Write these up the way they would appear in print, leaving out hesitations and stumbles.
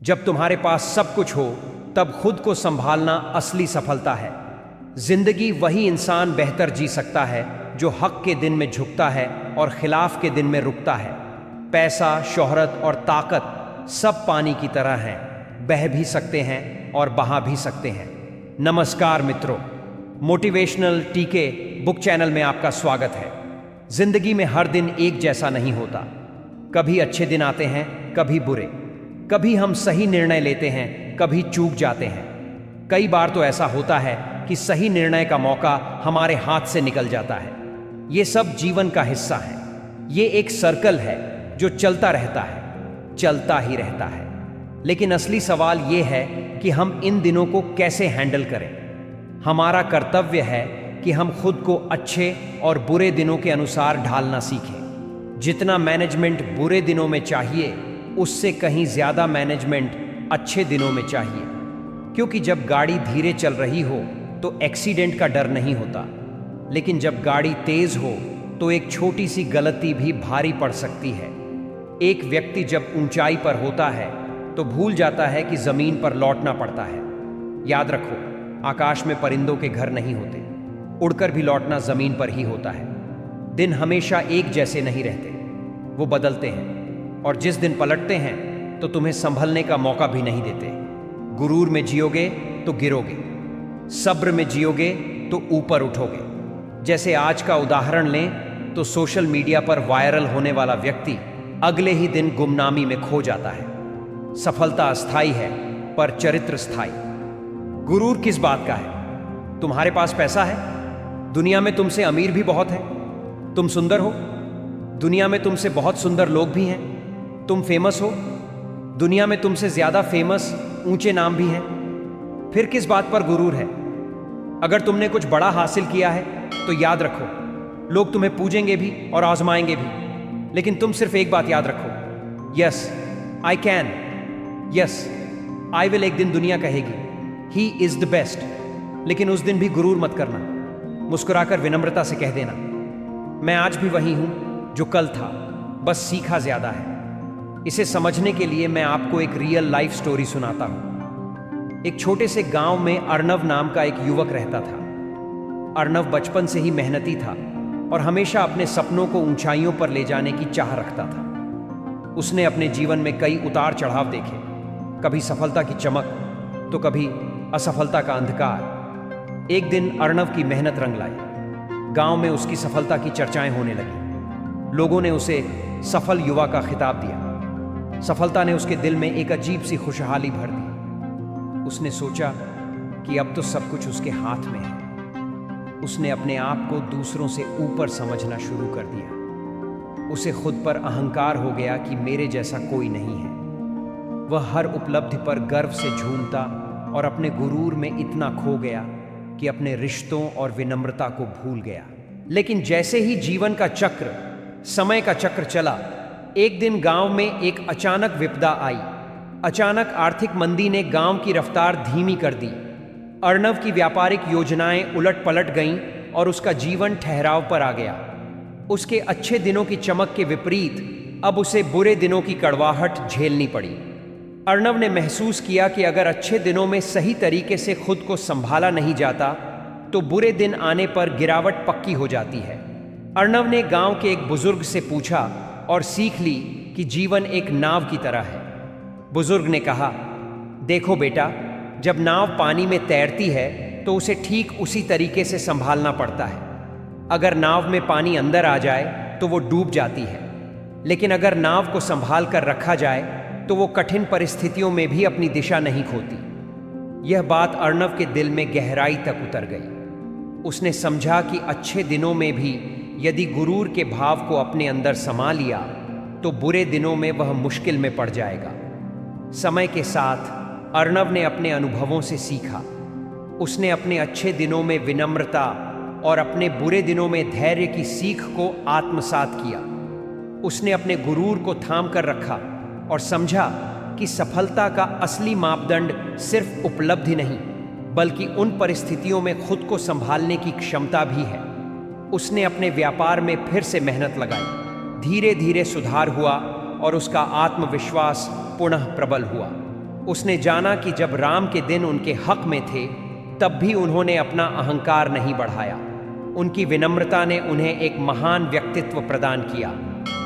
जब तुम्हारे पास सब कुछ हो तब खुद को संभालना असली सफलता है। जिंदगी वही इंसान बेहतर जी सकता है जो हक के दिन में झुकता है और खिलाफ के दिन में रुकता है। पैसा, शोहरत और ताकत सब पानी की तरह हैं, बह भी सकते हैं और बहा भी सकते हैं। नमस्कार मित्रों, मोटिवेशनल टीके बुक चैनल में आपका स्वागत है। जिंदगी में हर दिन एक जैसा नहीं होता। कभी अच्छे दिन आते हैं, कभी बुरे। कभी हम सही निर्णय लेते हैं, कभी चूक जाते हैं। कई बार तो ऐसा होता है कि सही निर्णय का मौका हमारे हाथ से निकल जाता है। ये सब जीवन का हिस्सा है। ये एक सर्कल है जो चलता रहता है, चलता ही रहता है। लेकिन असली सवाल ये है कि हम इन दिनों को कैसे हैंडल करें। हमारा कर्तव्य है कि हम खुद को अच्छे और बुरे दिनों के अनुसार ढालना सीखें। जितना मैनेजमेंट बुरे दिनों में चाहिए, उससे कहीं ज्यादा मैनेजमेंट अच्छे दिनों में चाहिए। क्योंकि जब गाड़ी धीरे चल रही हो तो एक्सीडेंट का डर नहीं होता, लेकिन जब गाड़ी तेज हो तो एक छोटी सी गलती भी भारी पड़ सकती है। एक व्यक्ति जब ऊंचाई पर होता है तो भूल जाता है कि जमीन पर लौटना पड़ता है। याद रखो, आकाश में परिंदों के घर नहीं होते, उड़कर भी लौटना जमीन पर ही होता है। दिन हमेशा एक जैसे नहीं रहते, वो बदलते हैं, और जिस दिन पलटते हैं तो तुम्हें संभलने का मौका भी नहीं देते। गुरूर में जियोगे तो गिरोगे, सब्र में जियोगे तो ऊपर उठोगे। जैसे आज का उदाहरण लें तो सोशल मीडिया पर वायरल होने वाला व्यक्ति अगले ही दिन गुमनामी में खो जाता है। सफलता अस्थाई है पर चरित्र स्थायी। गुरूर किस बात का है? तुम्हारे पास पैसा है, दुनिया में तुमसे अमीर भी बहुत है। तुम सुंदर हो, दुनिया में तुमसे बहुत सुंदर लोग भी हैं। तुम फेमस हो, दुनिया में तुमसे ज्यादा फेमस ऊंचे नाम भी हैं। फिर किस बात पर गुरूर है? अगर तुमने कुछ बड़ा हासिल किया है तो याद रखो, लोग तुम्हें पूजेंगे भी और आजमाएंगे भी, लेकिन तुम सिर्फ एक बात याद रखो, yes I can, yes I will. एक दिन दुनिया कहेगी ही इज द बेस्ट, लेकिन उस दिन भी गुरूर मत करना। मुस्कुराकर विनम्रता से कह देना, मैं आज भी वही हूं जो कल था, बस सीखा ज्यादा है। इसे समझने के लिए मैं आपको एक रियल लाइफ स्टोरी सुनाता हूं। एक छोटे से गांव में अर्णव नाम का एक युवक रहता था। अर्णव बचपन से ही मेहनती था और हमेशा अपने सपनों को ऊंचाइयों पर ले जाने की चाह रखता था। उसने अपने जीवन में कई उतार चढ़ाव देखे, कभी सफलता की चमक तो कभी असफलता का अंधकार। एक दिन अर्णव की मेहनत रंग लाई। गांव में उसकी सफलता की चर्चाएं होने लगी। लोगों ने उसे सफल युवा का खिताब दिया। सफलता ने उसके दिल में एक अजीब सी खुशहाली भर दी। उसने सोचा कि अब तो सब कुछ उसके हाथ में है। उसने अपने आप को दूसरों से ऊपर समझना शुरू कर दिया। उसे खुद पर अहंकार हो गया कि मेरे जैसा कोई नहीं है। वह हर उपलब्धि पर गर्व से झूमता और अपने गुरूर में इतना खो गया कि अपने रिश्तों और विनम्रता को भूल गया। लेकिन जैसे ही जीवन का चक्र, समय का चक्र चला, एक दिन गांव में एक अचानक विपदा आई। अचानक आर्थिक मंदी ने गांव की रफ्तार धीमी कर दी। अर्णव की व्यापारिक योजनाएं उलट पलट गईं और उसका जीवन ठहराव पर आ गया। उसके अच्छे दिनों की चमक के विपरीत अब उसे बुरे दिनों की कड़वाहट झेलनी पड़ी। अर्णव ने महसूस किया कि अगर अच्छे दिनों में सही तरीके से खुद को संभाला नहीं जाता तो बुरे दिन आने पर गिरावट पक्की हो जाती है। अर्णव ने गांव के एक बुजुर्ग से पूछा और सीख ली कि जीवन एक नाव की तरह है। बुजुर्ग ने कहा, देखो बेटा, जब नाव पानी में तैरती है तो उसे ठीक उसी तरीके से संभालना पड़ता है। अगर नाव में पानी अंदर आ जाए तो वो डूब जाती है, लेकिन अगर नाव को संभाल कर रखा जाए तो वो कठिन परिस्थितियों में भी अपनी दिशा नहीं खोती। यह बात अर्णव के दिल में गहराई तक उतर गई। उसने समझा कि अच्छे दिनों में भी यदि गुरूर के भाव को अपने अंदर समा लिया तो बुरे दिनों में वह मुश्किल में पड़ जाएगा। समय के साथ अर्णव ने अपने अनुभवों से सीखा। उसने अपने अच्छे दिनों में विनम्रता और अपने बुरे दिनों में धैर्य की सीख को आत्मसात किया। उसने अपने गुरूर को थाम कर रखा और समझा कि सफलता का असली मापदंड सिर्फ उपलब्धि नहीं, बल्कि उन परिस्थितियों में खुद को संभालने की क्षमता भी है। उसने अपने व्यापार में फिर से मेहनत लगाई। धीरे धीरे सुधार हुआ और उसका आत्मविश्वास पुनः प्रबल हुआ। उसने जाना कि जब राम के दिन उनके हक में थे तब भी उन्होंने अपना अहंकार नहीं बढ़ाया। उनकी विनम्रता ने उन्हें एक महान व्यक्तित्व प्रदान किया।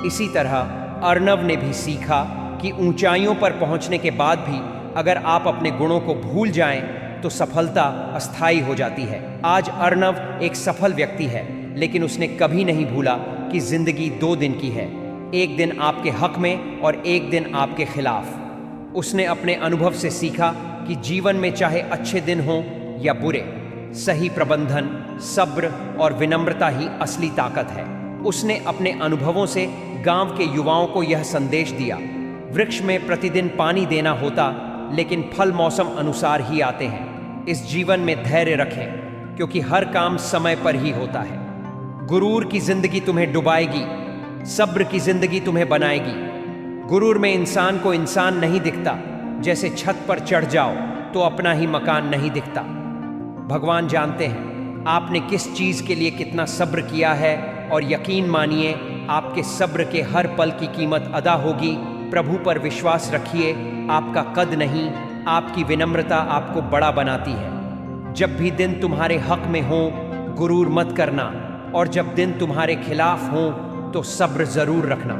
इसी तरह अर्णव ने भी सीखा कि ऊंचाइयों पर पहुंचने के बाद भी अगर आप अपने गुणों को भूल जाएं तो सफलता अस्थायी हो जाती है। आज अर्णव एक सफल व्यक्ति है, लेकिन उसने कभी नहीं भूला कि जिंदगी 2 दिन की है, एक दिन आपके हक में और एक दिन आपके खिलाफ। उसने अपने अनुभव से सीखा कि जीवन में चाहे अच्छे दिन हों या बुरे, सही प्रबंधन, सब्र और विनम्रता ही असली ताकत है। उसने अपने अनुभवों से गांव के युवाओं को यह संदेश दिया, वृक्ष में प्रतिदिन पानी देना होता, लेकिन फल मौसम अनुसार ही आते हैं। इस जीवन में धैर्य रखें, क्योंकि हर काम समय पर ही होता है। गुरूर की जिंदगी तुम्हें डुबाएगी, सब्र की जिंदगी तुम्हें बनाएगी। गुरूर में इंसान को इंसान नहीं दिखता, जैसे छत पर चढ़ जाओ तो अपना ही मकान नहीं दिखता। भगवान जानते हैं आपने किस चीज के लिए कितना सब्र किया है, और यकीन मानिए आपके सब्र के हर पल की कीमत अदा होगी। प्रभु पर विश्वास रखिए, आपका कद नहीं, आपकी विनम्रता आपको बड़ा बनाती है। जब भी दिन तुम्हारे हक में हो गुरूर मत करना, और जब दिन तुम्हारे खिलाफ हो तो सब्र जरूर रखना।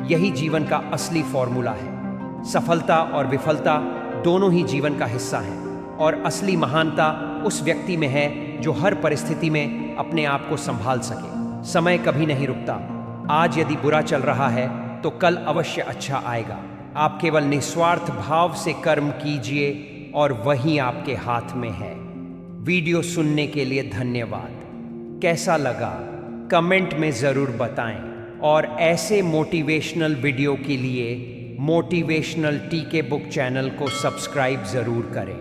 यही जीवन का असली फॉर्मूला है। सफलता और विफलता दोनों ही जीवन का हिस्सा है, और असली महानता उस व्यक्ति में है जो हर परिस्थिति में अपने आप को संभाल सके। समय कभी नहीं रुकता। आज यदि बुरा चल रहा है तो कल अवश्य अच्छा आएगा। आप केवल निस्वार्थ भाव से कर्म कीजिए और वही आपके हाथ में है। वीडियो सुनने के लिए धन्यवाद। कैसा लगा कमेंट में ज़रूर बताएं, और ऐसे मोटिवेशनल वीडियो के लिए मोटिवेशनल टीके बुक चैनल को सब्सक्राइब ज़रूर करें।